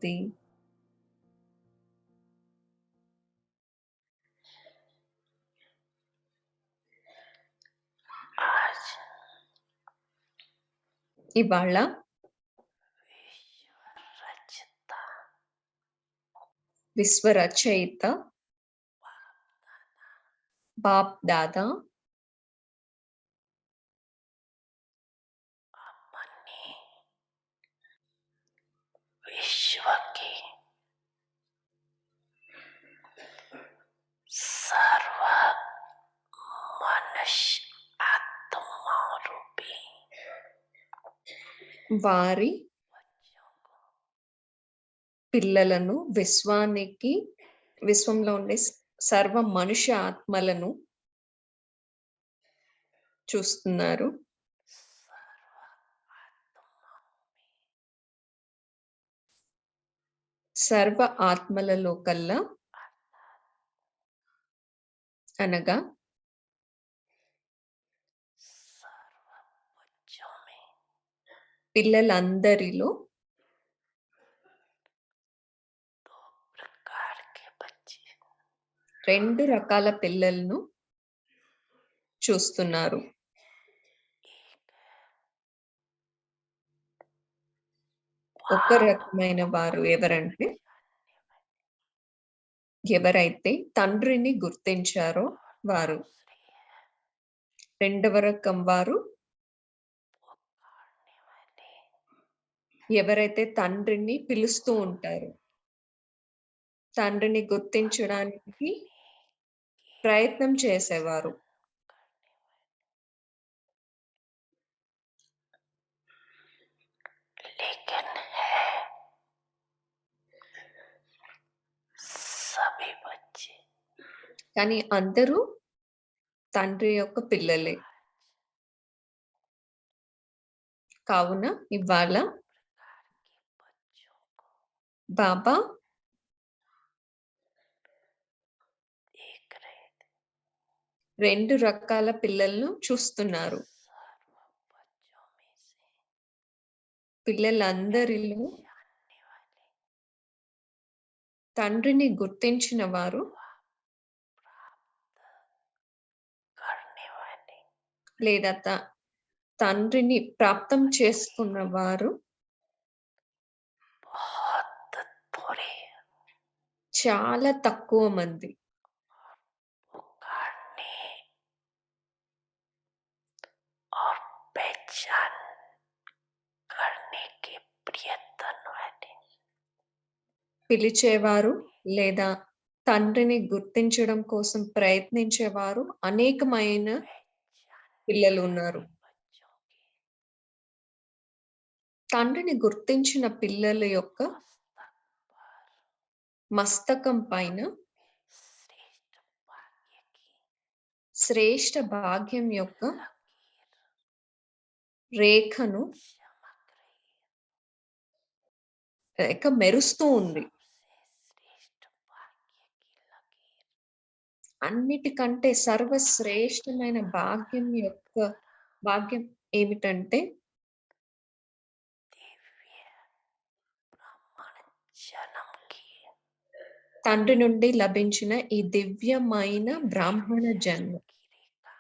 శాంతి. आज ఇవాళ विश्वरचयिता విశ్వరచయిత బాప్ దాదా अपने विश्व के सर्व मनुष्य आत्मा रूपी వారి बच्चों को పిల్లలను విశ్వంలో ఉండే సర్వ మనుష్య ఆత్మలను చూస్తున్నారు. सर्व आत्माओं में సర్వ ఆత్మలలో కల్లా అనగా सर्व बच्चों में పిల్లలందరిలో दो प्रकार के बच्चे 2 రకాల పిల్లలను చూస్తున్నారు. ఒక రకమైన వారు ఎవరంటే ఎవరైతే తండ్రిని గుర్తించారో వారు. రెండవ రకం వారు पुकारने वाले ఎవరైతే తండ్రిని పిలుస్తూ ఉంటారో, తండ్రిని గుర్తించడానికి ప్రయత్నం చేసేవారు. लेकिन है सभी बच्चे కానీ అందరూ తండ్రి యొక్క పిల్లలే. కావున ఇవాళ प्रकार के बच्चों को బాబా देख रहे थे 2 రకాల పిల్లలను చూస్తున్నారు. सर्व बच्चों में से పిల్లలందరిలో जानने वाले తండ్రిని గుర్తించిన వారు प्राप्त करने वाले లేదా తండ్రిని ప్రాప్తం చేసుకున్న వారు बहुत थोड़े చాలా తక్కువ మంది. पुकारने और पहचान करने के प्रयत्न वाले పిలిచేవారు లేదా తండ్రిని గుర్తించడం కోసం ప్రయత్నించేవారు అనేకమైన పిల్లలు ఉన్నారు. बच्चों के తండ్రిని గుర్తించిన పిల్లల యొక్క मस्तक पर మస్తకం పైన श्रेष्ठ भाग्य की శ్రేష్ఠ భాగ్యం యొక్క लकीर రేఖను चमक रही है రేఖ మెరుస్తూ ఉంది. सबसे श्रेष्ठ भाग्य की लकीर అన్నిటికంటే సర్వశ్రేష్టమైన భాగ్యం ఏమిటంటే दिव्य ब्राह्मण जन्म की తండ్రి నుండి లభించిన ఈ దివ్యమైన బ్రాహ్మణ జన్మ. की रेखा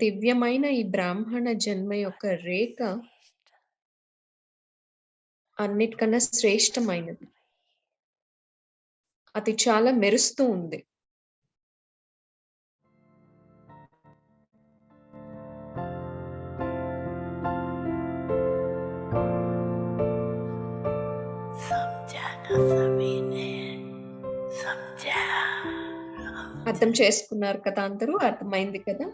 దివ్యమైన ఈ బ్రాహ్మణ జన్మ యొక్క రేఖ श्रेष्ठ అన్నిటికన్నా శ్రేష్టమైనది. అది చాలా మెరుస్తూ ఉంది. समझा ना सभी ने समझा అర్థం చేసుకున్నారు కదా అందరూ? అర్థమైంది కదా?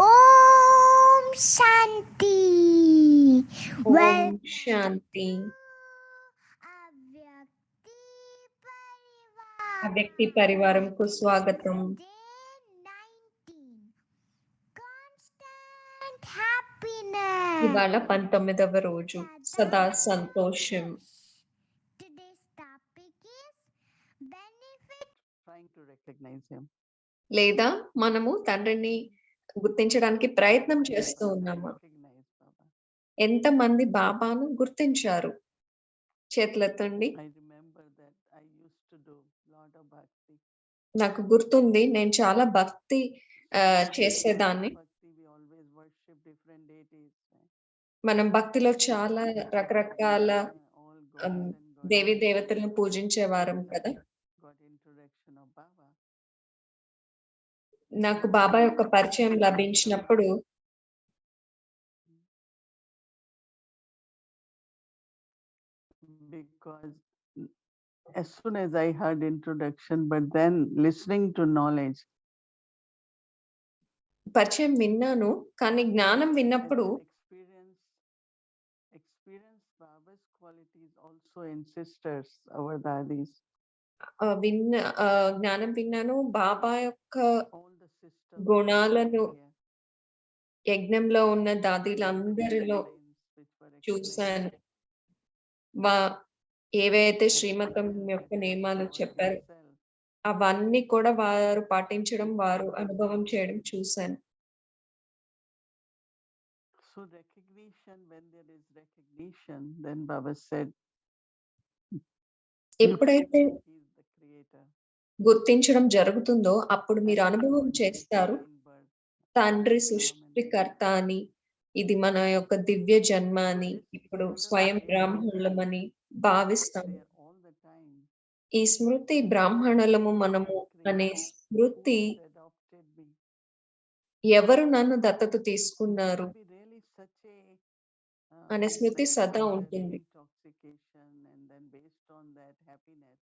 ओम शांति ఓం శాంతి. అవ్యక్తి పరివారంకు స్వాగతం. ఇవాళ 19వ రోజు. సదా సంతోషం. Today's topic is benefit. trying to recognize him. లేదా మనము తండ్రిని గుర్తించడానికి ప్రయత్నం How many చేస్తూ of us have ఉన్నామా? recognized Baba? ఎంతమంది బాబాను గుర్తించారు? చేతులెత్తండి. I remember that I used to do lot of bhakti. నాకు గుర్తుంది. నేను చాలా భక్తి In చేసేదాన్ని. bhakti we always worship different deities. మనం భక్తిలో చాలా రకరకాల All gods ఆహ్, and దేవీ goddesses. దేవతలను పూజించేవారం కదా! Got introduction of Baba. నాకు బాబా యొక్క పరిచయం లభించినప్పుడు Because as soon as I heard introduction, but then listening to knowledge, పరిచయం విన్నాను. కానీ జ్ఞానం and విన్నప్పుడు then experience Baba's qualities also in sisters, our dadis. జ్ఞానం విన్నాను. బాబా యొక్క All the sisters గుణాలను here, యజ్ఞంలో ఉన్న all the దాదీలందరిలో guidelines which were చూసాను. explained, వా ఏవైతే and శ్రీమతం experience యొక్క it నియమాలు for చెప్పారో myself. అవన్నీ కూడా వారు పాటించడం, వారు అనుభవం చేయడం చూసాను. So recognition, when there is recognition, then Baba said, "You ఎప్పుడైతే feel he is the creator." గుర్తించడం జరుగుతుందో అప్పుడు And మీరు he అనుభవం called me చేస్తారు. divine birth. తండ్రి Brahman సృష్టికర్త అని, ఇది మన యొక్క దివ్య జన్మ అని, ఇప్పుడు స్వయం బ్రాహ్మణులమని భావిస్తాము. there all the time. ఈ స్మృతి బ్రాహ్మణులము మనము అనే స్మృతి Who has adopted me? ఎవరు నన్ను దత్తత తీసుకున్నారు Be really such a అనే స్మృతి like సదా that ఉంటుంది. intoxication, and then based on that happiness.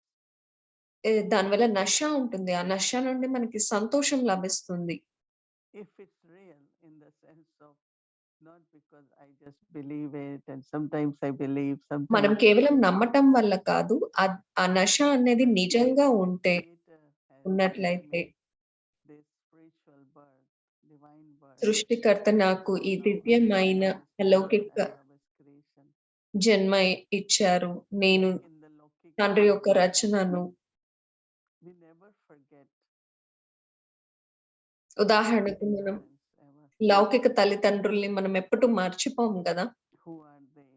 దానివల్ల నష ఉంటుంది. ఆ నష నుండి మనకి సంతోషం లభిస్తుంది. If it's real in the sense of not because I just believe it, and sometimes I believe, మనం sometimes కేవలం నమ్మటం వల్ల కాదు. ఆ నష అనేది నిజంగా ఉంటే Creator has ఉన్నట్లయితే given me this spiritual birth, divine birth. సృష్టికర్త నాకు ఈ Now I దివ్యమైన understand Alaukika I am Baba's creation. జన్మ ఇచ్చారు. నేను Like in the Lokik తండ్రి యొక్క family, రచనను. we never forget ఉదాహరణకు మనం parents ever. లౌకిక తల్లిదండ్రుల్ని మనం ఎప్పుడూ మర్చిపోము కదా! Who are they?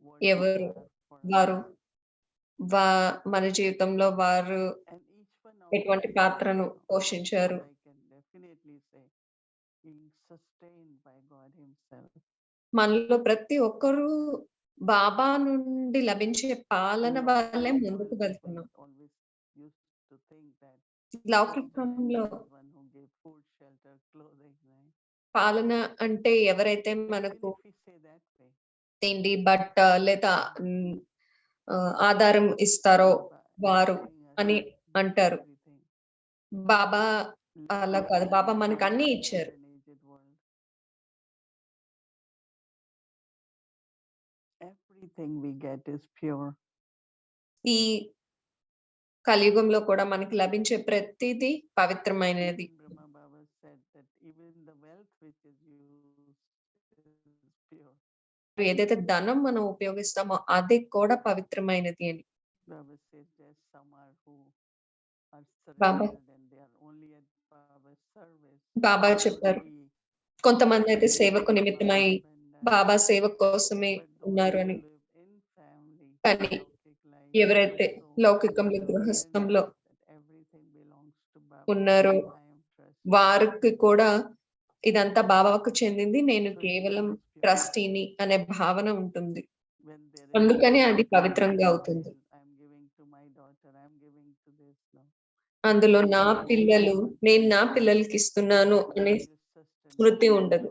What ఎవరు? they are for వారు us. మన జీవితంలో వారు And each one of ఎటువంటి us, పాత్రను పోషించారు? I can definitely say, being sustained by God Himself. మనలో ప్రతి ఒక్కరూ బాబా నుండి లభించే పాలన In వల్లే Lokic ముందుకు world, వెళ్తున్నాం. people always used to think that లౌకికంలో Raja is one who gave food, shelter, clothing, right? పాలన అంటే ఎవరైతే Even మనకు if we say that way, తిండి, బట్ట లేదా ఆధారం ఇస్తారో Baba వారు giving us అని అంటారు. everything. బాబా అలా Living కాదు. in బాబా a మనకు అన్నీ old ఇచ్చారు. and aged world. Everything we get is pure. ఈ కలియుగంలో కూడా మనకి లభించే ప్రతిదీ పవిత్రమైనది. Even Brahma Baba said that even the wealth which is used is pure. ఏదైతే ధనం మనం ఉపయోగిస్తామో అది కూడా పవిత్రమైనది అని. Baba says there's some are who are Baba surrendered and they are only at Baba's service. Baba So చెప్పారు. we కొంతమంది అయితే సేవకు Baba నిమిత్తమై surrender. బాబా సేవ కోసమే But those ఉన్నారు who అని. live in family, కానీ Lokik life, ఎవరైతే so లౌకికంలో the గృహస్థంలో awareness that everything belongs to Baba. ఉన్నారో I am trustee. వారికి కూడా ఇదంతా బాబాకు చెందింది. నేను So కేవలం it is pure. ట్రస్టీని అనే భావన ఉంటుంది. When there is అందుకనే అది child, పవిత్రంగా అవుతుంది. I'm giving to my daughter, I'm giving to this now. అందులో నా పిల్లలు, నేను నా పిల్లలకి ఇస్తున్నాను అనే స్మృతి ఉండదు.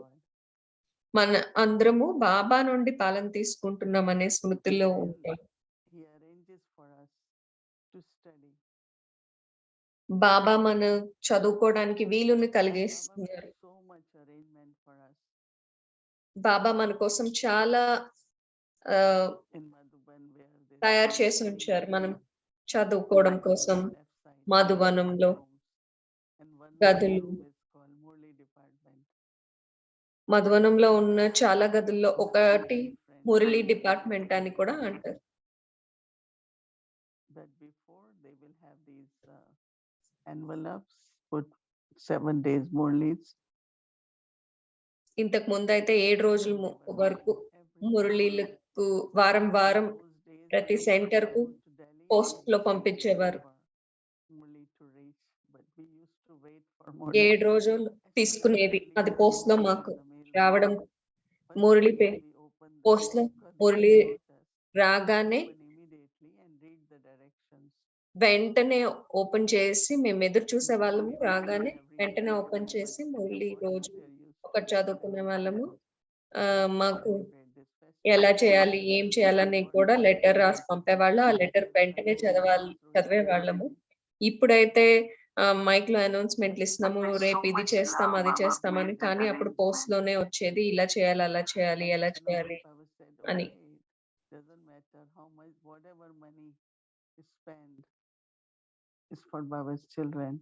మన అందరము బాబా నుండి పాలన తీసుకుంటున్నాం అనే స్మృతిలో ఉంటాం. He arranges for us to study. బాబా మన చదువుకోవడానికి వీలుని Baba కలిగిస్తున్నారు. made so much arrangement for us. బాబా మన కోసం చాలా ఆహ్, In Madhuban, where this తయారు చేసి classroom ఉంచారు. is మనం there, చదువుకోవడం on కోసం the left side, మధువనంలో rooms. And one గదులు. room is called Murli department. మధువనంలో ఉన్న చాలా గదుల్లో There are ఒకటి different మురళి డిపార్ట్మెంట్ అని కూడా అంటారు. But before they will have these envelopes, put 7 days more leads. ఇంతకు ముందైతే 7 రోజులు వరకు మురళీలకు వారం ప్రతి సెంటర్‌కు పోస్ట్‌లో పంపించేవారు. 7 రోజులు తీసుకునేది. అది పోస్ట్‌లో మాకు రావడం. మురళి పోస్ట్‌లో మురళి రాగానే వెంటనే ఓపెన్ చేసి మేము ఎదురు చూసేవాళ్ళము. రాగానే వెంటనే ఓపెన్ చేసి మురళి రోజు ఒకటి చదువుకునే వాళ్ళము. మాకు ఎలా చేయాలి, ఏం చేయాలని కూడా లెటర్ రాసి పంపేవాళ్ళు. ఆ లెటర్ వెంటనే చదివేవాళ్ళము. ఇప్పుడైతే మైక్‌లో అనౌన్స్‌మెంట్లు ఇస్తున్నాము. రేపు ఇది చేస్తాం, అది చేస్తామని. కానీ అప్పుడు పోస్ట్‌లోనే వచ్చేది. ఇలా చేయాలి, అలా చేయాలి, ఎలా చేయాలి అని. Doesn't matter how much, whatever money is spent is for Baba's children.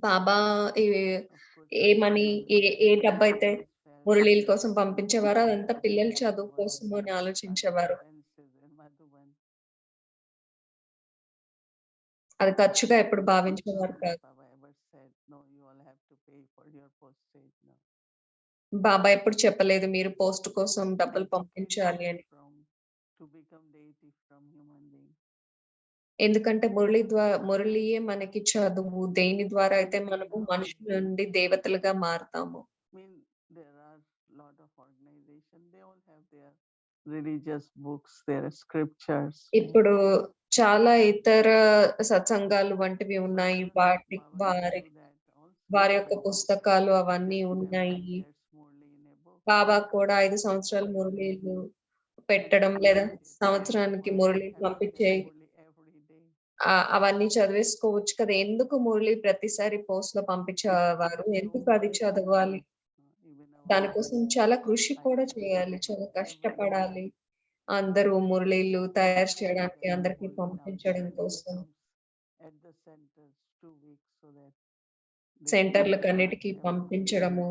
Baba ఏ మనీ ఏ డబ్బైతే మురళీల కోసం పంపించేవారో అదంతా పిల్లల చదువు కోసము అని ఆలోచించేవారు. అది ఖర్చుగా ఎప్పుడు భావించేవారు కాదు. బాబా ఎప్పుడు చెప్పలేదు మీరు పోస్ట్ కోసం డబ్బులు పంపించాలి అని. ఎందుకంటే మురళియే మనకి చదువు. దేని ద్వారా అయితే మనము మనుషుల నుండి దేవతలుగా మారతాము. There are lot of organization, they all have their religious books, their scriptures. ఇప్పుడు చాలా ఇతర సత్సంగాలు వంటివి ఉన్నాయి. వారి యొక్క పుస్తకాలు అవన్నీ ఉన్నాయి. బాబా కూడా 5 సంవత్సరాలు మురళీలు పెట్టడం లేదా సంవత్సరానికి మురళీలు పంపించే అవన్నీ చదివేసుకోవచ్చు కదా! ఎందుకు మురళి ప్రతిసారి పోస్ట్‌లో పంపించేవారు? ఎందుకు అది చదవాలి? దానికోసం చాలా కృషి కూడా చేయాలి. చాలా కష్టపడాలి. అందరూ మురళీలు తయారు చేయడానికి అందరికి పంపించడం కోసం. సెంటర్‌లకన్నిటికి పంపించడము.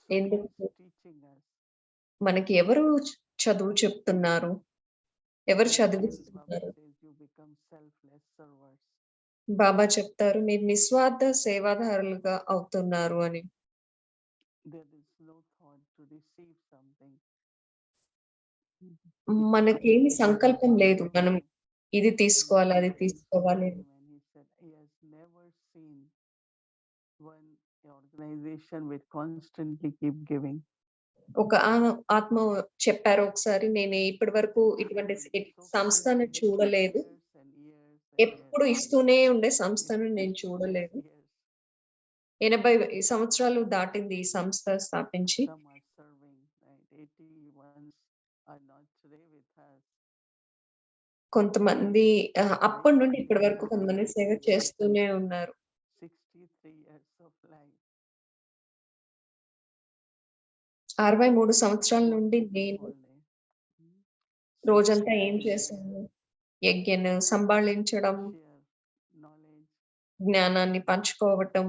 ఎందుకు? మనకి ఎవరు చదువు చెప్తున్నారు? ఎవరు చదివిస్తున్నారు? బాబా చెప్తారు మీరు నిస్వార్థ సేవాదారులుగా అవుతున్నారు అని. మనకేమి సంకల్పం లేదు. మనం ఇది తీసుకోవాలి, అది తీసుకోవాలి అని. Organization will constantly keep giving. ఒక ఆత్మ చెప్పారు ఒకసారి నేను ఇప్పటి వరకు ఇటువంటి సంస్థను చూడలేదు. ఎప్పుడు ఇస్తూనే ఉండే సంస్థను నేను చూడలేదు. 80 సంవత్సరాలు దాటింది ఈ సంస్థ స్థాపించి. కొంతమంది అప్పటి నుండి ఇప్పటి వరకు కొంతమంది సేవ చేస్తూనే ఉన్నారు. 63 సంవత్సరాల నుండి నేను రోజంతా ఏం చేశాను? యజ్ఞను సంభాళించడం, జ్ఞానాన్ని పంచుకోవటం,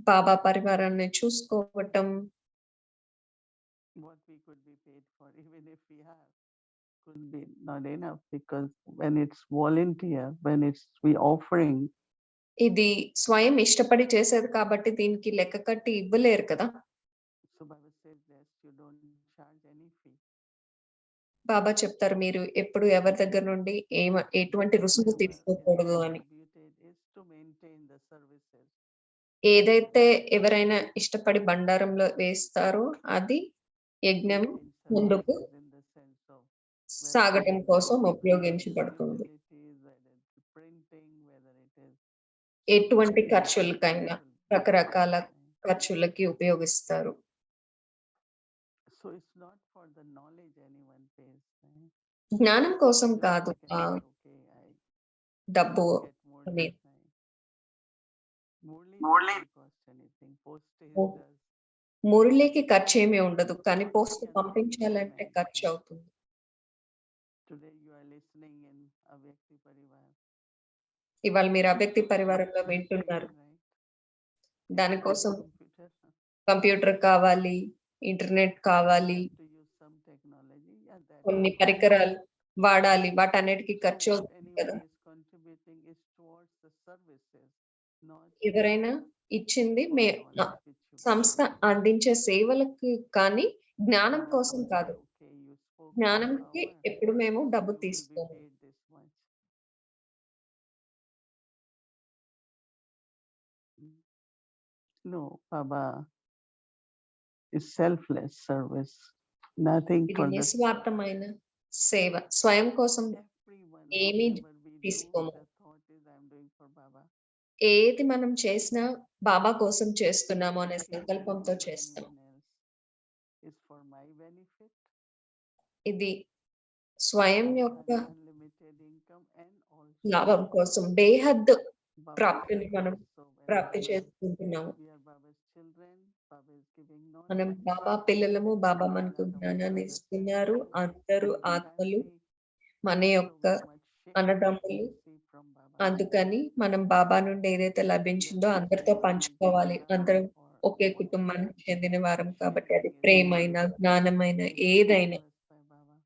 బాబా పరివారాన్ని చూసుకోవటం. What we could be paid for, even if we have, could be not enough, because when it's volunteer, when it's we offering, ఇది స్వయం ఇష్టపడి చేసేది కాబట్టి దీనికి లెక్క కట్టి ఇవ్వలేరు కదా! so Baba says that you don't charge any fee. బాబా చెప్తారు మీరు ఎప్పుడు ఎవరి దగ్గర నుండి ఎటువంటి రుసుము తీసుకోకూడదు అని. Is to maintain the services. ఏదైతే ఎవరైనా ఇష్టపడి బండారంలో వేస్తారో అది యజ్ఞం ముందుకు సాగటం కోసం ఉపయోగించబడుతుంది. ఎటువంటి ఖర్చులకైనా రకరకాల ఖర్చులకి ఉపయోగిస్తారు. So it's not for the knowledge anyone pays. జ్ఞానం కోసం కాదు Okay, I డబ్బు get more అనేది. this time. Murli doesn't cost anything. Postage Oh. does. మురళికి ఖర్చేమీ ఉండదు. కానీ పోస్ట్ పంపించాలంటే ఖర్చు అవుతుంది. Today you are listening in Avyakti Parivar. ఇవాళ మీరు అవ్యక్తి So పరివారంలో each వింటున్నారు. right? దానికోసం Computer. కంప్యూటర్ కావాలి, ఇంటర్నెట్ కావాలి, We have to use some technology. Yeah, that కొన్ని is. పరికరాలు వాడాలి. వాటన్నిటికి So ఖర్చు what అవుతుంది కదా! anybody is contributing is towards the services, not ఎవరైనా ఇచ్చింది for knowledge which you సంస్థ get. అందించే సేవలకు కానీ జ్ఞానం Now కోసం they కాదు. say, okay, you spoke 1 జ్ఞానంకి hour, ఎప్పుడు మేము డబ్బు you will be తీసుకోము. paid this much. Mm. No, Baba is selfless service. Nothing ఇది for the నిస్వార్థమైన సేవ. స్వయం కోసం everyone. ఏమీ Whatever we do, తీసుకోము. the thought is I'm doing for Baba. ఏది మనం చేసినా బాబా కోసం చేస్తున్నాము అనే Nothing సంకల్పంతో for చేస్తాం. anyone else. Is for my benefit. ఇది స్వయం I యొక్క earn unlimited income and also లాభం కోసం బేహద్దు Baba's ప్రాప్తిని మనం service. So ప్రాప్తి whenever చేసుకుంటున్నాము. we are Baba's children, Baba is giving మనం knowledge. బాబా పిల్లలము, బాబా We మనకు are the జ్ఞానాన్ని brothers and ఇస్తున్నారు. sisters అందరూ in the ఆత్మలు family. మన So యొక్క we must share what we అన్నదమ్ములు. receive from Baba. అందుకని మనం బాబా నుండి ఏదైతే లభించిందో Whether అందరితో it's పంచుకోవాలి. religion అందరం or ఒకే whatever, కుటుంబానికి చెందిన వారం కాబట్టి అది sharing is ప్రేమైన, జ్ఞానమైన ఏదైనా blessed by Baba.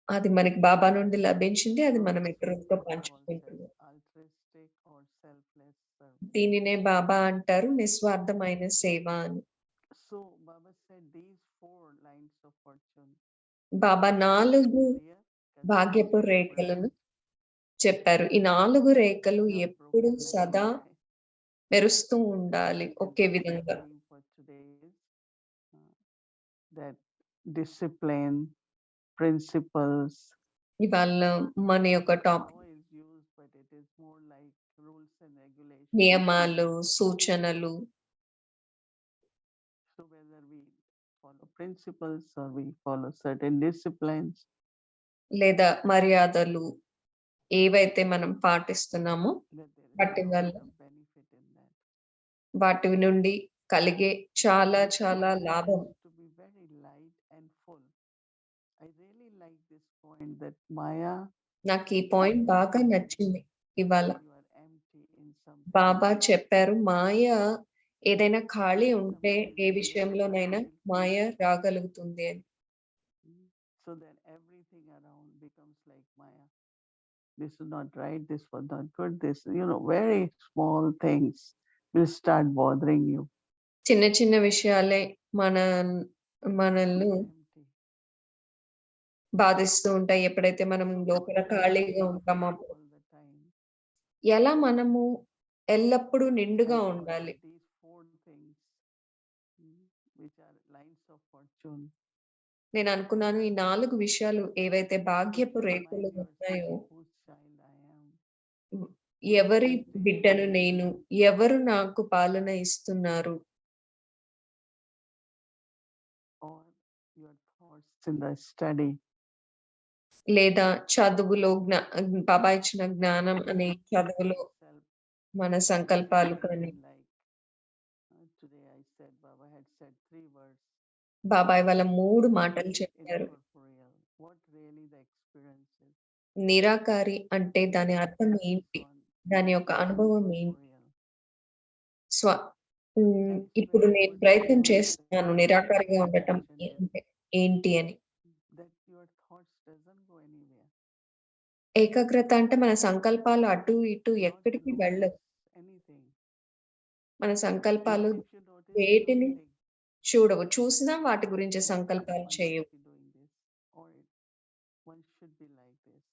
అది మనకి బాబా నుండి లభించింది. అది So మనం this is ఇతరులతో what calls as పంచుకుంటున్నాం. altruistic or selfless service. దీనినే బాబా అంటారు నిస్వార్థమైన సేవ అని. So Baba said these 4 lines of fortune. Baba 4 Clear? భాగ్యపు Continuously రేఖలను bright. చెప్పారు. ఈ 4 రేఖలు Not ఎప్పుడు broken like సదా that. మెరుస్తూ ఉండాలి And ఒకే the విధంగా. theme for today is that discipline, principles. ఇవాళ మన యొక్క topic Now is used, but it is more like rules and regulations. నియమాలు, సూచనలు. So whether we follow principles or we follow certain disciplines, లేదా మర్యాదలు ఏవైతే మనం పాటిస్తున్నామో that there is వాటి a వల్ల lot of benefit in that. వాటి నుండి కలిగే చాలా చాలా Discipline లాభం. has to be very light and full. I really like this point that Maya, నాకు ఈ పాయింట్ బాగా నచ్చింది ఇవాళ. you are empty in something. బాబా చెప్పారు మాయ ఏదైనా ఖాళీ ఉంటే Somebody ఏ is విషయంలోనైనా feeling మాయ రాగలుగుతుంది అని. so then everything around becomes like Maya. This is not right, this was not good, this, very small things will start bothering you. చిన్న చిన్న విషయాలే మనల్ని Empty. బాధిస్తూ ఉంటాయి. ఎప్పుడైతే మనం So లోపల how do we ఖాళీగా be ఉంటామో full all the time? ఎలా మనము ఎల్లప్పుడూ నిండుగా I thought ఉండాలి. that these 4 things, which are lines of fortune, నేను అనుకున్నాను ఈ 4 విషయాలు ఏవైతే భాగ్యపు remind రేఖలు ఉన్నాయో, yourself whose child I am. ఎవరి Who is బిడ్డను taking నేను, ఎవరు నాకు పాలన ఇస్తున్నారు, or your thoughts in the study. లేదా చదువులో బాబా ఇచ్చిన జ్ఞానం అనే చదువులో Yourself మన సంకల్పాలు కానీ. like today I said Baba had said 3 words. బాబా ఇవాళ 3 మాటలు Is చెప్పారు. incorporeal. What really the experience is. నిరాకారి అంటే దాని అర్థం ఏంటి? దాని యొక్క అనుభవం ఏంటి? స్వ ఇప్పుడు నేను ప్రయత్నం చేస్తున్నాను నిరాకారిగా ఉండటం అంటే ఏంటి అని. That your thoughts doesn't go anywhere. ఏకాగ్రత అంటే మన సంకల్పాలు అటు ఇటు Not to ఎక్కడికి వెళ్ళవు. notice anything. మన సంకల్పాలు Even if you notice, they వేటిని don't think, చూడవు. చూసినా వాటి గురించి "Oh, సంకల్పాలు one చేయవు. must be doing this, or one should be like this."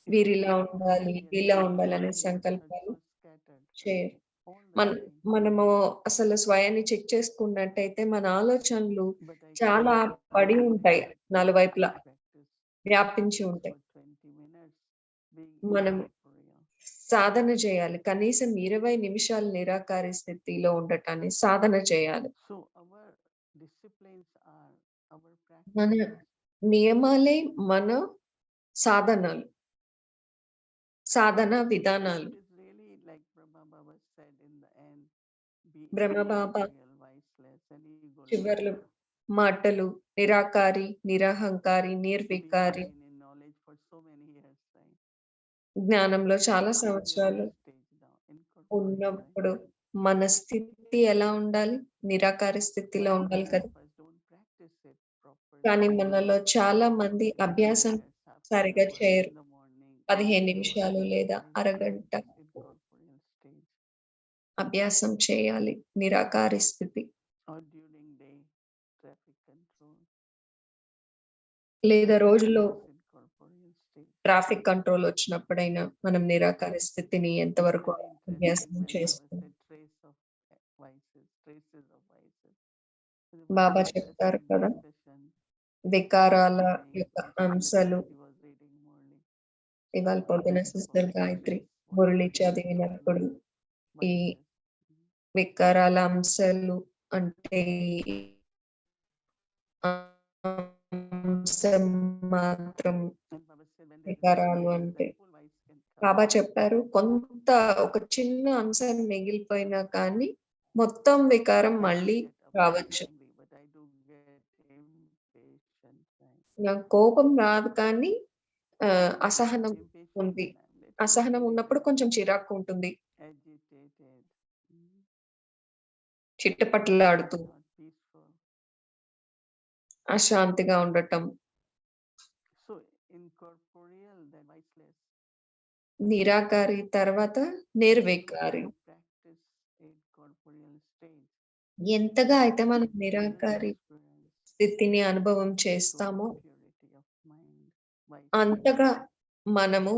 వీరిలా Even ఉండాలి, your ఇలా thoughts ఉండాలనే are సంకల్పాలు so scattered చేయరు. all the time. మనము అసలు స్వయాన్ని చెక్ చేసుకున్నట్టయితే మన ఆలోచనలు But I చాలా can పడి say ఉంటాయి. that నలువైపులా practice వ్యాపించి for ఉంటాయి. 20 minutes being మనం incorporeal. సాధన చేయాలి. కనీసం 20 నిమిషాలు నిరాకారి స్థితిలో ఉండటాన్ని సాధన చేయాలి. So our disciplines are our మన practices. నియమాలే మన సాధనలు. సాధన విధానాలు. It is really like Brahma Baba said in the end, be Brahma Baba immaterial, viceless, and egoless. చివర్లో మాటలు నిరాకారి, నిరహంకారి, Being నిర్వికారి. in knowledge for so many years, right? జ్ఞానంలో చాలా How is your సంవత్సరాలు stage now? Incorporeal, right? ఉన్నప్పుడు మన స్థితి ఎలా ఉండాలి? నిరాకార స్థితిలో But ఉండాలి many కదా! of us don't practice it properly. కానీ మనలో చాలా మంది అభ్యాసం Prayers after సరిగ్గా hours చేయరు. in the morning, 15 or నిమిషాలు లేదా exercise to అరగంట this incorporeal stage, అభ్యాసం చేయాలి. నిరాకారి స్థితి. or during day traffic control. లేదా రోజులో This incorporeal stage. Traffic control వచ్చినప్పుడైనా మనం నిరాకార స్థితిని It's ఎంతవరకు very interesting అభ్యాసం when Baba చేస్తాం. said traces of vices. So there was Baba an చెప్తారు interesting కదా! discussion వికారాల yesterday యొక్క when అంశాలు Sister Gayatri was reading Murli. ఇవాళ So పొద్దున about sister trace, Gayatri what Murali are చదివినప్పుడు ఈ vices. వికారాల అంశాలు అంటే అంశం మాత్రం And Baba said when there is one వికారాలు trace, అంటే then full vice can come. బాబా చెప్పారు కొంత ఒక చిన్న అంశం మిగిలిపోయినా కానీ మొత్తం వికారం I మళ్ళీ don't get రావచ్చు. angry, but I do get impatient. Right? నాకు కోపం రాదు కానీ అసహనం Impatient ఉంది. when I'm little అసహనం ఉన్నప్పుడు కొంచెం చిరాకు ఉంటుంది. agitated. చిట్టపటలాడుతూ Not peaceful. అశాంతిగా ఉండటం. So incorporeal, then viceless. నిరాకారి తర్వాత నిర్వికారి. Practice incorporeal stage. ఎంతగా అయితే మనం You'll నిరాకారి experience స్థితిని అనుభవం చేస్తామో total purity of mind, vice. అంతగా మనము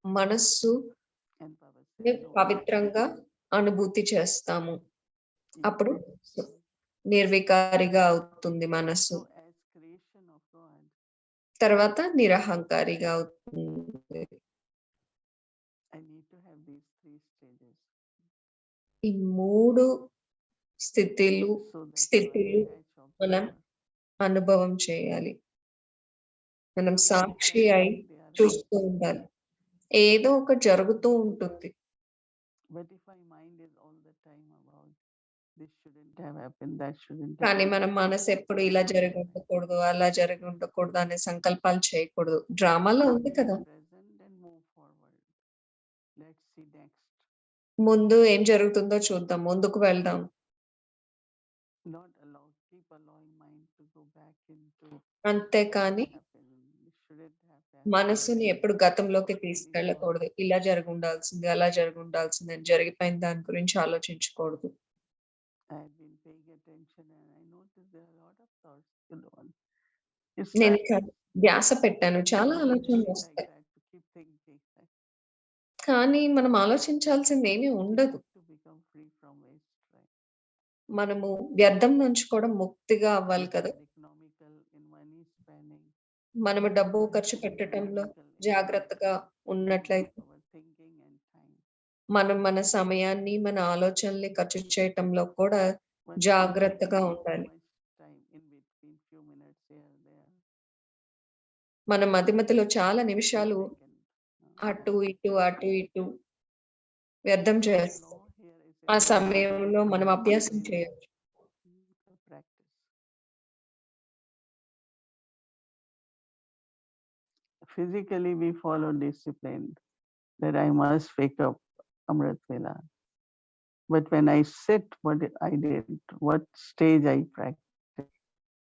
మనస్సు And Baba said, no, పవిత్రంగా అనుభూతి చేస్తాము. you అప్పుడు can. నిర్వికారిగా అవుతుంది మనస్సు. So as creation of God, తర్వాత నిరహంకారిగా అవుతుంది. I need to have these three stages. ఈ 3 స్థితులు So that స్థితులు you are an edge మనం observer. అనుభవం చేయాలి. మనం Not సాక్షి అయి necessarily they are చూస్తూ ఉండాలి. ఏదో ఒకటి జరుగుతూ ఉంటుంది. But if my mind is all the time about this shouldn't have happened, that shouldn't have కానీ happened. మన మనసు ఎప్పుడు ఇలా జరిగి ఉండకూడదు, అలా జరిగి ఉండకూడదు అనే సంకల్పాలు చేయకూడదు. డ్రామాలో ఉంది కదా! Present and move forward. Let's see next. ముందు ఏం జరుగుతుందో చూద్దాం. ముందుకు వెళ్దాం. Not allow, keep allowing mind to go back into అంతేకాని happened. This shouldn't have happened. మనసుని ఎప్పుడు గతంలోకి తీసుకెళ్ళకూడదు. ఇలా జరిగి ఉండాల్సింది, అలా జరిగి ఉండాల్సింది అని జరిగిపోయిన దాని గురించి ఆలోచించకూడదు. I've been paying attention and I noticed there are a lot of thoughts going on. It's నేను like ఇక్కడ ధ్యాస పెట్టాను. చాలా really ఆలోచనలు like వస్తాయి. that to keep thinking. Right? కానీ మనం ఆలోచించాల్సింది ఏమీ ఉండదు. To become free from waste, right? మనము వ్యర్థం నుంచి కూడా ముక్తిగా అవ్వాలి Become కదా! economical in money spending. మనము డబ్బు ఖర్చు పెట్టటంలో జాగ్రత్తగా ఉన్నట్లయితే Our thinking and time. మనం మన సమయాన్ని, మన ఆలోచనల్ని ఖర్చు చేయటంలో కూడా But జాగ్రత్తగా so ఉండాలి. much time in between, few minutes here and there. మన మధ్యలో చాలా నిమిషాలు Second, అటు ఇటు వ్యర్థం చేస్తాం. law here is ఆ సమయంలో మనం అభ్యాసం చేయొచ్చు. practice. Physically, we follow discipline that I must wake up Amrit Vela. But when I sit, what I did, what stage I practice.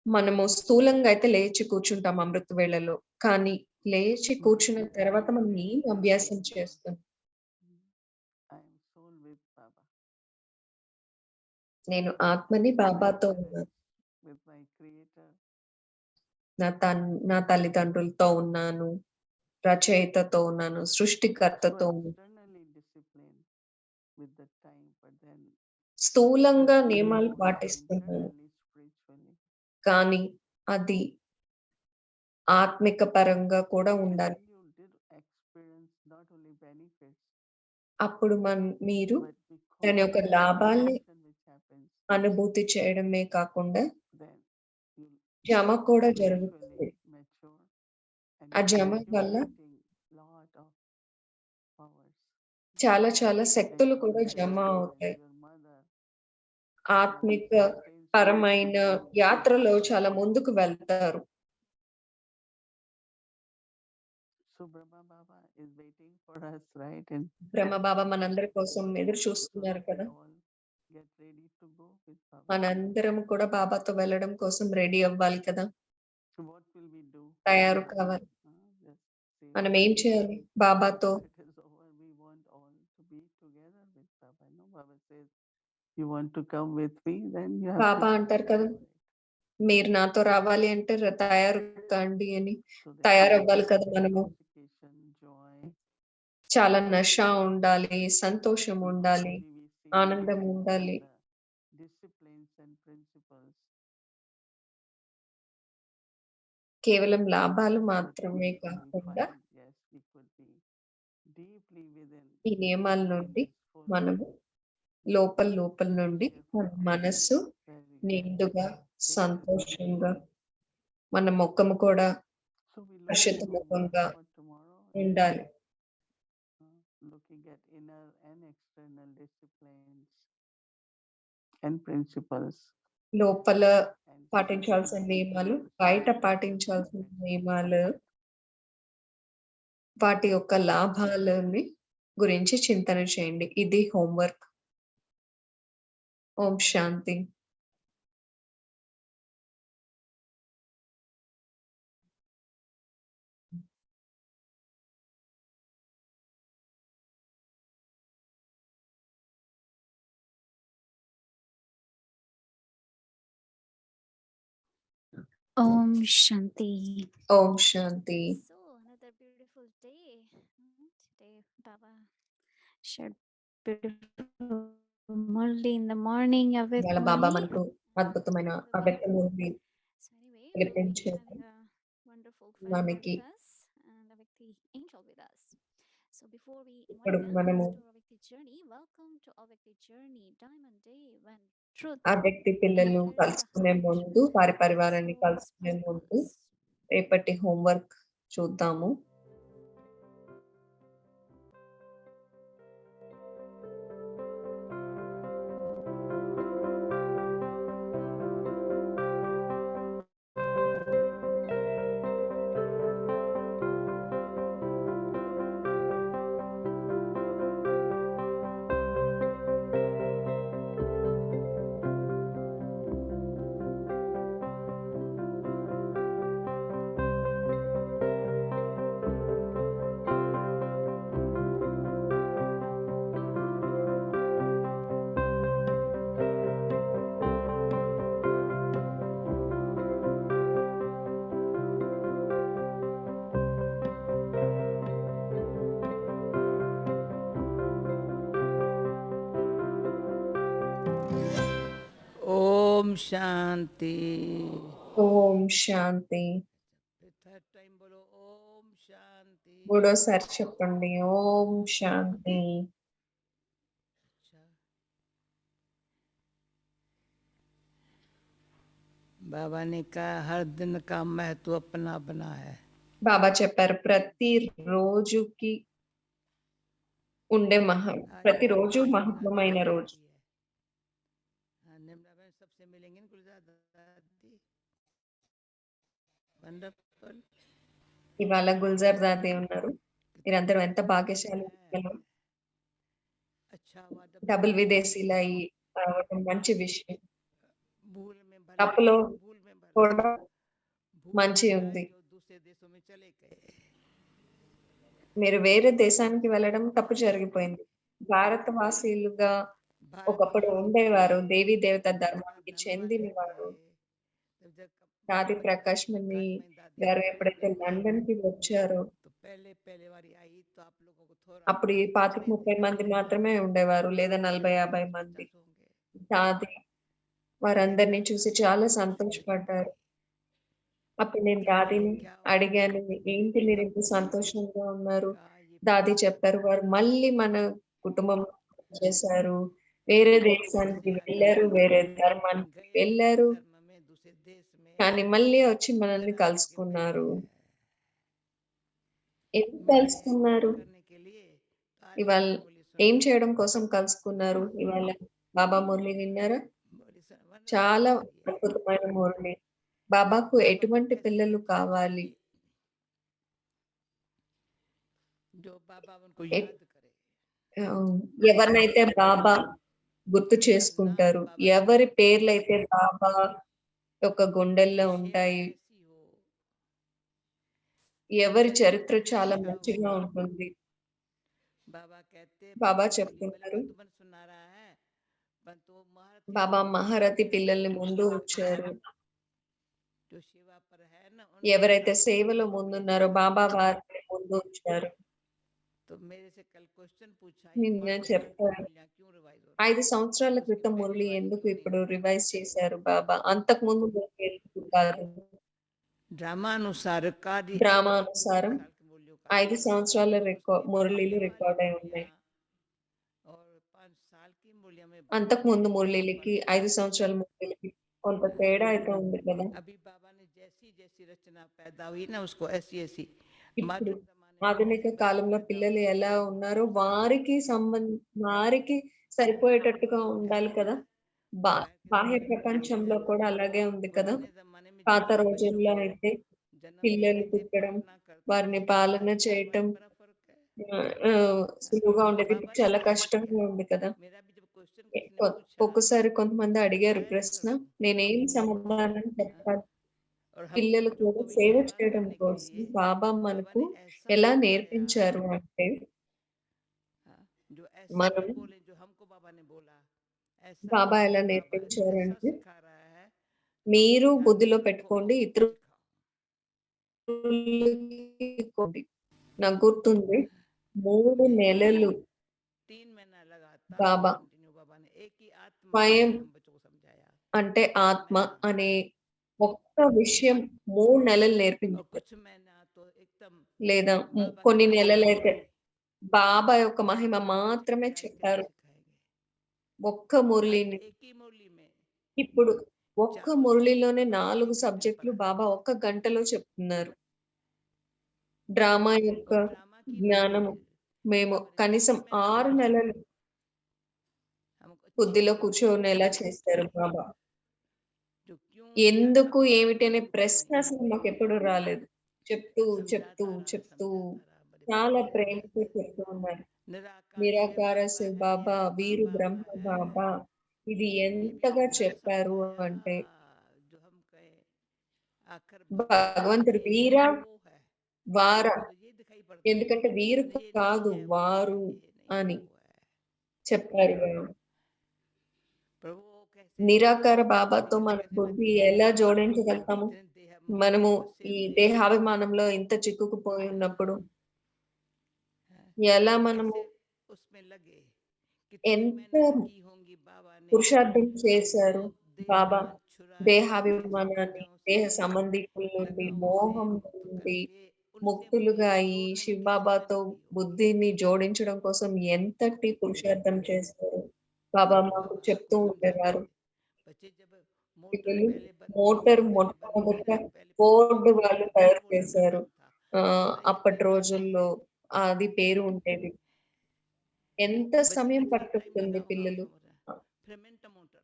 మనము స్థూలంగా అయితే లేచి కూర్చుంటాం అమృత వేళలో. కానీ లేచి కూర్చున్న తర్వాత మనం ఏం అభ్యాసం చేస్తాం? I am soul with Baba. నేను ఆత్మని బాబాతో ఉన్నాను. With my creator. నా తల్లిదండ్రులతో ఉన్నాను. రచయితతో ఉన్నాను. సృష్టికర్తతో ఉన్నాను. Externally disciplined with the time, but then స్థూలంగా నియమాలు పాటిస్తున్నాను. internally, spiritually. కానీ అది ఆత్మిక పరంగా కూడా ఉండాలి. You did experience not only benefits, అప్పుడు మీరు but దాని యొక్క లాభాల్ని which happens, అనుభూతి చేయడమే కాకుండా then you జమ కూడా జరుగుతుంది. mature and ఆ జమ వల్ల lot of powers. చాలా శక్తులు కూడా జమ అవుతాయి. Your mother, ఆత్మిక పరమైన యాత్రలో చాలా ముందుకు వెళ్తారు. so Brahma Baba is waiting for for us, right? And బ్రహ్మ బాబా మనందరి కోసం ఎదురు so చూస్తున్నారు we కదా! all get ready to go with Baba. మనందరం కూడా బాబాతో వెళ్ళడం కోసం రెడీ అవ్వాలి కదా! So what will we do? తయారు కావాలి. Just say మనం when ఏం చేయాలి? బాబాతో it is over, we want all to be together with Baba. No, Baba says, you want to come with me, then you have Baba to అంటారు కదా! right? మీరు నాతో రావాలి అంటే తయారు కాండి అని. So there తయారవ్వాలి కదా మనము. intoxication, joy. చాలా నష ఉండాలి, సంతోషం Not ఉండాలి, only we see ఆనందం ఉండాలి. the disciplines and principles, కేవలం లాభాలు but మాత్రమే also we కాకుండా find, yes, we could be deeply within ఈ నియమాల నుండి మనము లోపల నుండి మన మనస్సు నిండుగా, సంతోషంగా, మన ముఖము కూడా So we look Harshita at ముఖంగా for tomorrow, ఉండాలి. looking at inner and external disciplines and principles. లోపల And పాటించాల్సిన నియమాలు, బయట పాటించాల్సిన నియమాలు, వాటి యొక్క లాభాలని గురించి చింతన చేయండి. ఇది homework. Om Shanti. Om Shanti. Om Shanti. So another beautiful day. Today Baba shared beautiful Murli in the morning of it. ఇవాళ బాబా మనకు అద్భుతమైన అవ్యక్త Murali So anyway, we'll be వినిపించారు. having a wonderful friend మనకి with us and a Avyakti angel with us. So before we ఇప్పుడు invite them మనము to Avyakti journey, welcome to Avyakti journey, Diamond Day when truth ఆ వ్యక్తి పిల్లలు enters the కలుసుకునే heart. ముందు, వారి పరివారాన్ని Soul's కలుసుకునే ముందు purpose. రేపటి హోంవర్క్ చూద్దాము. ఓం శాంతి. ఓం శాంతి. థర్డ్ టైం బోలో ఓం శాంతి. మూడోసారి చెప్పండి ఓం శాంతి. बाबा ने कहा हर दिन का महत्व अपना अपना है. బాబా చెప్పారు ప్రతి రోజుకి ఉండే ప్రతిరోజు మహత్వమైన రోజు. निम्रा बहन सबसे मिलेंगे गुलजार दादी. వండర్ఫుల్. ఇవాళ గుల్జార్ దాది ఉన్నారు. మీరందరూ ఎంత భాగ్యశాలి. డబుల్ విదేశీల రావడం మంచి విషయం. తప్పులో కూడా మంచి ఉంది. మీరు వేరే దేశానికి వెళ్ళడం తప్పు జరిగిపోయింది. భారతవాసీలుగా ఒకప్పుడు ఉండేవారు, దేవీ దేవత ధర్మానికి చెందిన వారు. దాది ప్రకాష్ మణి గారు ఎప్పుడైతే లండన్ కి వచ్చారో అప్పుడు ఈ 25-30 మంది మాత్రమే ఉండేవారు, లేదా 40-50 మంది. దాది వారందరినీ చూసి చాలా సంతోషపడ్డారు. అప్పుడు నేను దాదిని అడిగాను, ఏంటి మీరు ఇంత సంతోషంగా ఉన్నారు? దాది చెప్పారు, వారు మళ్ళీ మన కుటుంబం చేశారు, వేరే దేశానికి వెళ్ళారు, వేరే ధర్మానికి వెళ్ళారు, కానీ మళ్ళీ వచ్చి మనల్ని కలుసుకున్నారు. ఎందుకు కలుసుకున్నారు? ఇవాళ ఏం చేయడం కోసం కలుసుకున్నారు? ఇవాళ బాబా మురళి విన్నారా? చాలా అద్భుతమైన మురళి. బాబాకు ఎటువంటి పిల్లలు కావాలి? जो बाबा उनको ఎ याद करे, ఎవరినైతే బాబా గుర్తు जिनका नाम చేసుకుంటారు, बाबा के ఎవరి दिल में పేర్లైతే బాబా యొక్క గుండెల్లో शेर ఉంటాయి, ऐसी हो, ఎవరి चरित्र చరిత్ర చాలా अच्छा మంచిగా हो। ఉంటుంది. बाबा कहते బాబా बच्चों बोली बोले చెప్తున్నారు, बंधु मन सुना रहा है, परंतु वो महारथी బాబా बच्चों को మహారథి सामने పిల్లల్ని रखकर ముందు ఉంచారు. जो सेवा पर है ना उनको ఎవరైతే सामने సేవలో रखकर ముందున్నారో బాబా వారిని ముందు ఉంచారు. तो मेरे से कल क्वेश्चन पूछा నేను 5 साल की చెప్పాను, मूल्य क्यों रिवाइज हो रहा 5 సంవత్సరాల उसके క్రితం पहले మురళి रिवाइज ఎందుకు क्यों नहीं ఇప్పుడు हुआ? రివైజ్ చేశారు బాబా, అంతకు ముందు మురళి ఎందుకు కాదు? ड्रामा अनुसार कार्य డ్రామా అనుసారం 5 साल के मूल्यों का 5 సంవత్సరాల उसके మురళీలు पहले वाली రికార్డ్ అయి ఉన్నాయి. मूल्य और 5 साल की मूल्य में అంతకు ముందు बहुत మురళీలకి फर्क 5 సంవత్సరాల మురళీలకి కొంత తేడా అయితే ఉంది కదా. अभी बाबा ने जैसी जैसी रचना पैदा हुई ना उसको ऐसी ऐसी ఇప్పుడు मॉडर्न जमाने में ఆధునిక जैसे बच्चे కాలంలో पैदा పిల్లలు होते ఎలా हैं ఉన్నారో వారికి సరిపోయేటట్టుగా ఉండాలి కదా. బా బాహ్య ప్రపంచంలో కూడా అలాగే ఉంది కదా. पुराने जमाने में పాత जब बच्चों రోజుల్లో को అయితే जन्म పిల్లలు देते थे పుట్టడం, पालना करते వారిని थे, పాలన अब చేయటం बहुत बड़ा फर्क है। సులువుగా ఉండేది. ఇప్పుడు बाबा ने చాలా जैसे కష్టంగా ఉంది కదా. मेरा भी जब क्वेश्चन किसी ने पूछा ఒక్కొక్కసారి కొంతమంది मैं అడిగారు क्या ప్రశ్న, करूं నేనేం సమాధానం చెప్పాలి? और हम పిల్లలు बच्चों కూడా को भी సేవ सेवा చేయడం करने के కోసం लिए బాబా बाबा మనకు ने ऐसा ఎలా सिखाया నేర్పించారు అంటే, हाँ, जो ऐसा మనం नहीं बोले जो हमको बाबा ने बोला ऐसा బాబా नहीं ఎలా बाबा ऐसा నేర్పించారంటే, सिखा रहा है మీరు तुम ध्यान బుద్ధిలో में रखो పెట్టుకోండి, और ఇతరులకి सिखाओ। ఇవ్వండి. నాకు గుర్తుంది 3 నెలలు 3 महीना लगातार బాబా कंटिन्यू बाबा ने एक ही आत्मा స్వయం हम बच्चों को समझाया అంటే 3 ఆత్మ महीना అనే ఒక్క విషయం 3 నెలలు और నేర్పించారు. कुछ महीना तो एकदम లేదా बाबा की కొన్ని महिमा నెలలైతే सिखाई బాబా యొక్క మహిమ और बच्चे మాత్రమే ध्यान से చెప్పారు. सिखाएंगे। ఒక్క आज మురళిని. एक ही मुरली में ఇప్పుడు ఒక్క 4 మురళిలోనే सब्जेक्ट 4 एक घंटे में సబ్జెక్టులు पढ़ाते బాబా हैं ఒక్క గంటలో చెప్తున్నారు. డ్రామా యొక్క और ड्रामा की జ్ఞానము बातें మేము बाबा ने కనీసం 6 महीना 6 पढ़ाया నెలలు हमको अच्छे బుద్ధిలో से కూర్చొనేలా समझाया చేశారు బాబా. जो क्यों ఎందుకు क्या ఏమిటి అనే हमको ప్రశ్న नहीं అసలు మాకెప్పుడు రాలేదు. చెప్తూ చెప్తూ చెప్తూ बड़े చాలా प्यारे ప్రేమతో చెప్తూ ఉన్నారు. निराकार शिव నిరాకార बाबा శివ్ है బాబా, या వీరు बाबा బ్రహ్మ है బాబా, ఇది ये भी ఎంతగా इतना చెప్పారు समझाया అంటే, जो हम कहे आखिर भगवान భగవంతుడు ये है వీరా या वो है వారా, हमको तो ये दिखाई पड़ता है ఎందుకంటే వీరు ये नहीं కాదు है वो వారు है ये नहीं है అని वो है చెప్పారు. पर वो कैसे నిరాకార हम బాబాతో बुद्धि से మన कैसे బుద్ధి लगते ఎలా हैं జోడించగలుగుతాము? इतने देह మనము फंसे ఈ हुए దేహాభిమానంలో ఇంత చిక్కుకుపోయి ఉన్నప్పుడు हैं ఎలా और మనము कैसे उसमें लगे कितनी ఎంత मेहनत की होंगी बाबा ने పురుషార్థం చేశారు वो బాబా, देहमान छुड़ाए देह దేహాభిమానాన్ని, संबंधियों దేహ से సంబంధికుల నుండి, लगावों से మోహం मुक्त నుండి करके उनसे ముక్తులుగా मुझे అయి जोड़ने में శివ్ कितनी బాబాతో मेहनत की होगी బుద్ధిని జోడించడం కోసం ఎంతటి పురుషార్థం చేస్తారు బాబా మాకు बाबा చెప్తూ हमको समझाते ఉండేవారు. बच्चे जब मोटर పిల్లలు पहले మోటార్ पहले बनी थी మొట్టమొదట ना पहले पहले ఫోర్డ్ వాళ్ళు बिना తయారు मोटर का చేశారు. काम था साइकिल అప్పటి चलता था రోజుల్లో అది పేరు ఉండేది. ఎంత సమయం बच्चे टाइम लगा పట్టుతుంది होगा పిల్లలు. उसमें मोटर फिर मिनट मोटर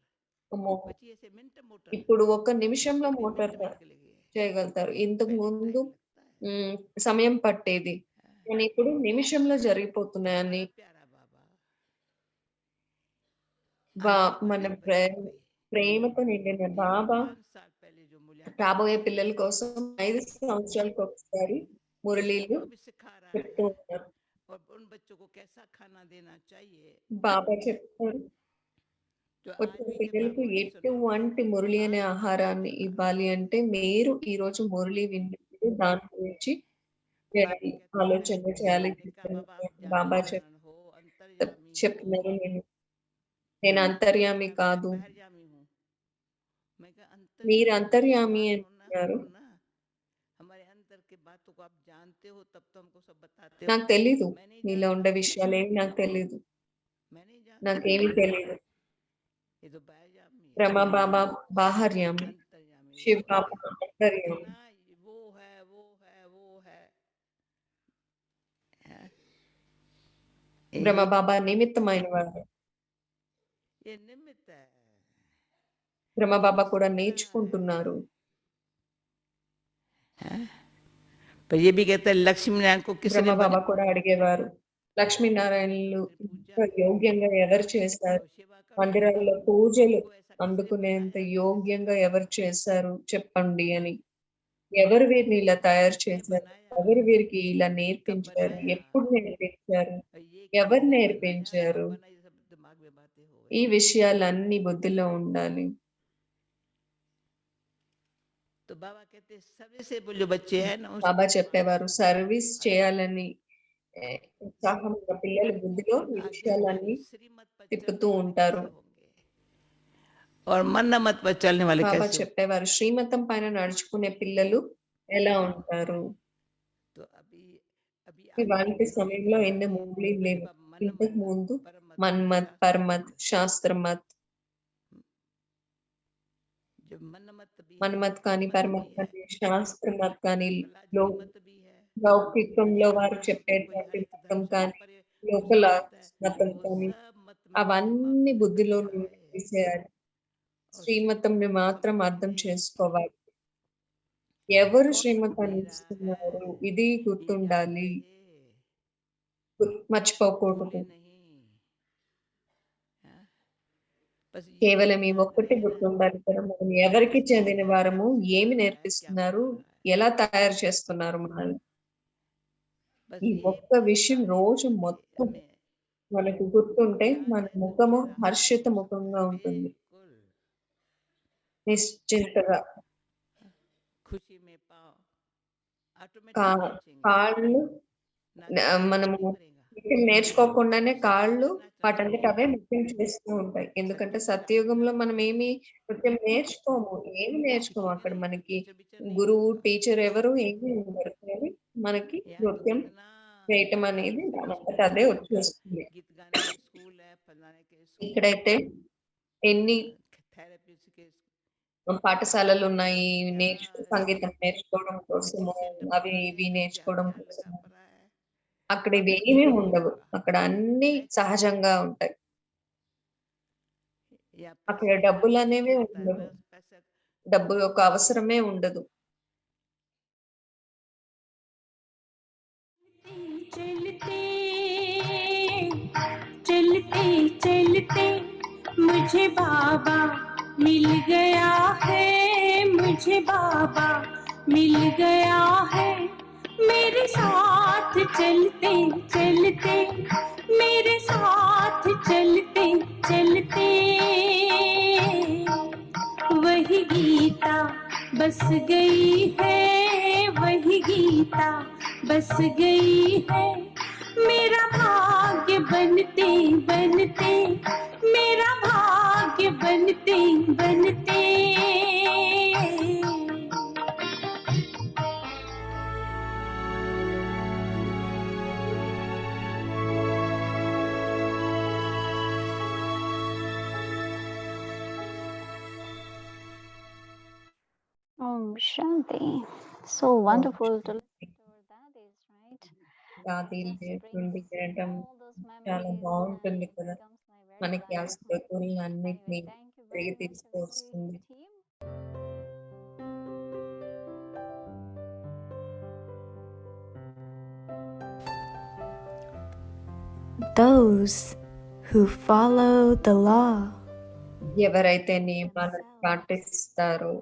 అమ్మో, बच्चे ऐसे मिनट मोटर ఇప్పుడు ఒక్క अब నిమిషంలో बच्चे भी మోటార్ मिनट में निकलेंगे చేయగలుగుతారు. ఇంతకు पहले ముందు टाइम लगता है సమయం పట్టేది. కానీ ఇప్పుడు నిమిషంలో तो జరిగిపోతున్నాయని हमारा प्यारा बाबा आत्मा మన है बच्चों की ప్రేమతో నిండిన ये भी బాబా 5 साल पहले जो मूल्यांकन రాబోయే किया పిల్లల కోసం 5 సంవత్సరాలకు ఒకసారి ये మురళీలు सबको भी सिखा रहा చెప్తూ है ఉన్నారు. और उन बच्चों को कैसा खाना देना चाहिए బాబా చెప్తారు, जो आज వచ్చే भी जब పిల్లలకు बाबा ने सुना ఎటువంటి మురళి అనే आज ఆహారాన్ని सुना ఇవ్వాలి అంటే, మీరు ఈ రోజు మురళి విన్నప్పుడు దాని గురించి बाबा कहते हैं ఆలోచన చేయాలి. मैंने कहा बाबा आप బాబా जामीन हो अंतर्यामी हो చెప్తున్నారు, నేను అంతర్యామి मैं కాదు, बहिर्यामी हूँ मैं कहा మీరు अंतर्यामी అంతర్యామి बात అంటున్నారు. हो ना हमारे अंदर की बातों को आप जानते हो तब तो हमको सब बताते हो నాకు తెలీదు, मैं नहीं మీలో जानता ఉండే విషయాలేవి నాకు తెలీదు, मैं नहीं जानता నాకేమీ తెలీదు. ये तो बहिर्यामी है బ్రహ్మ బాబా బాహర్యామి, अंतर्यामी శివ वो బాబా है అంతర్యామి. ना वो है वो है वो है బ్రహ్మ ये బాబా నిమిత్తమైన వారు. ये निमित्त है బ్రహ్మ ये బాబా तो కూడా सीख रहा నేర్చుకుంటున్నారు. है पर ये भी कहता है लक्ष्मी नारायण को किसने బ్రహ్మబాబా बनाया? కూడా అడిగేవారు లక్ష్మీనారాయణలు ఇంత యోగ్యంగా ఎవరు చేశారు మందిరాల్లో పూజలు అందుకునేంత యోగ్యంగా ఎవరు చేశారు చెప్పండి అని ఎవరు వీరిని ఇలా తయారు చేశారు ఎవరు వీరికి ఇలా నేర్పించారు ఎప్పుడు నేర్పించారు ఎవరు నేర్పించారు ఈ విషయాలన్నీ బుద్ధిలో ఉండాలి तो बाबा कहते हैं सर्विसेबल जो बच्चे हैं ना బాబా చెప్పేవారు సర్వీస్ చేయాలని ఉత్సాహం ఉన్న పిల్లల బుద్ధిలో ఈ విషయాలన్నీ తిప్పుతూ ఉంటారు और मन मत पर चलने वाले బాబా कैसे? చెప్పేవారు శ్రీమతం పైన నడుచుకునే పిల్లలు ఎలా ఉంటారు तो अभी अभी ఇలాంటి సమయంలో ఎన్ని మూలీ లేవు ఇంతకు ముందు మన్మత్ పరమత్ శాస్త్రమత్ जो मनमत भी మన్మత్ కానీ పరమత్ కానీ శాస్త్రమత్ కానీ मत भी है లౌకికంలో వారు చెప్పేటువంటి మతం కానీ లోకల మతం కానీ అవన్నీ బుద్ధిలో నుండి తీసేయాలి శ్రీమతంని మాత్రం అర్థం చేసుకోవాలి ఎవరు శ్రీమతాన్ని ఇస్తున్నారు ఇది గుర్తుండాలి మర్చిపోకూడదు కేవలం ఈ ఒక్కటి గుర్తుండాలి కదా మనం ఎవరికి చెందిన వారము ఏమి నేర్పిస్తున్నారు ఎలా తయారు చేస్తున్నారు మనల్ని ఈ ఒక్క విషయం రోజు మొత్తం మనకు గుర్తుంటే మన ముఖము హర్షిత ముఖంగా ఉంటుంది నిశ్చింతగా खुशी में पाओ కాళ్ళు మనము నృత్యం నేర్చుకోకుండానే కాళ్ళు వాటంతట అవే నృత్యం చేస్తూ ఉంటాయి ఎందుకంటే సత్యయుగంలో మనం ఏమి నృత్యం నేర్చుకోము ఏమి నేర్చుకోము అక్కడ మనకి గురువు టీచర్ ఎవరు ఏమి ఉండరు కానీ మనకి నృత్యం చేయటం అనేది దానంతట అదే వచ్చేస్తుంది ఇక్కడైతే ఎన్ని పాఠశాలలు ఉన్నాయి సంగీతం నేర్చుకోవడం కోసము అవి ఇవి నేర్చుకోవడం కోసము అక్కడ ఇవి ఏమీ ఉండవు అక్కడ అన్ని సహజంగా ఉంటాయి అక్కడ డబ్బులు అనేవి ఉండవు డబ్బు యొక్క అవసరమే ఉండదు चलते चलते चलते मुझे बाबा मिल गया है मुझे बाबा मिल गया है मेरे साथ चलते चलते मेरे साथ चलते चलते वही गीता बस गई है वही गीता बस गई है मेरा भाग्य बनते बनते मेरा भाग्य बनते बनते Om Shanti. So wonderful to listen to our daddies, right? దాదీలు Just నుండి brings వినటం all those చాలా memories బాగుంటుంది and కదా becomes like very మనకి ఆ wonderful. స్మృతులన్నిటినీ Anyway, thank you తిరిగి very much, తీసుకొస్తుంది team. Those who follow the law ఎవరైతే నియమాలను పాటిస్తారో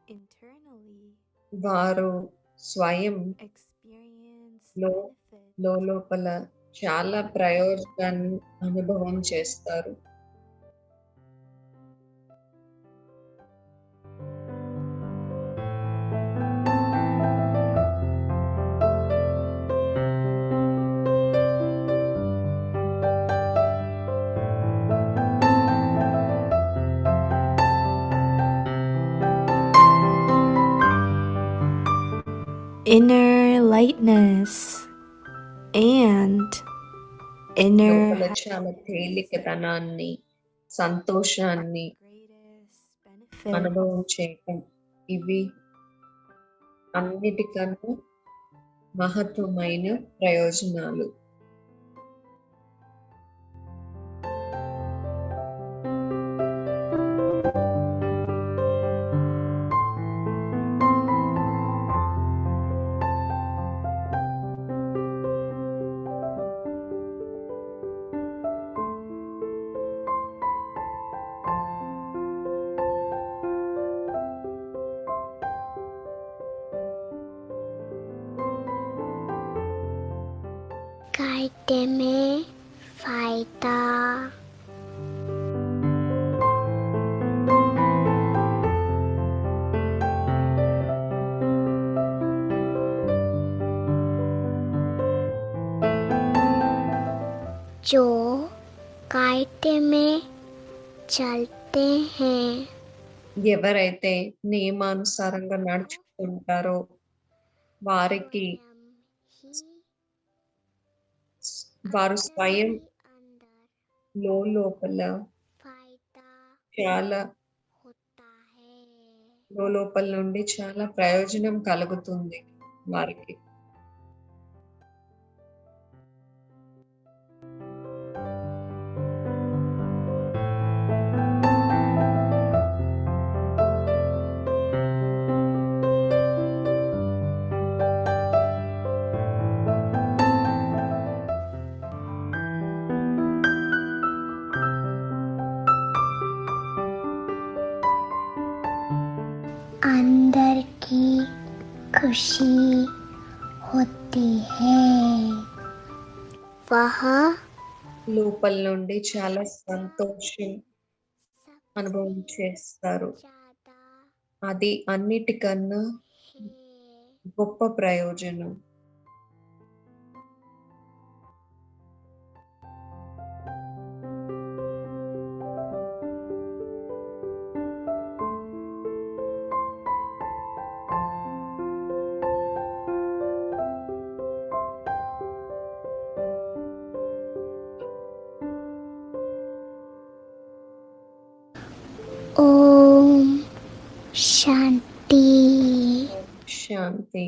internally వారు స్వయం experience లో benefit లోపల చాలా ప్రయోజనాన్ని అనుభవం చేస్తారు inner lightness and inner లోపల చాలా తేలికతనాన్ని సంతోషాన్ని greatest benefit అనుభవం చేయటం ఇవి అన్నిటికన్నా మహత్వమైన ప్రయోజనాలు कायदे में फायदा। जो कायदे में चलते हैं ఎవరైతే నియమానుసారంగా నడుచుకుంటారో వారికి వారు స్వయం अंदर లోపల फायदा చాలా होता है। లోపల నుండి చాలా ప్రయోజనం కలుగుతుంది వారికి. अंदर की खुशी होती है। वह లోపల నుండి చాలా సంతోషం सबसे అనుభవం చేస్తారు. ज्यादा అది అన్నిటికన్నా है। గొప్ప ప్రయోజనం. ओम शांति। శాంతి.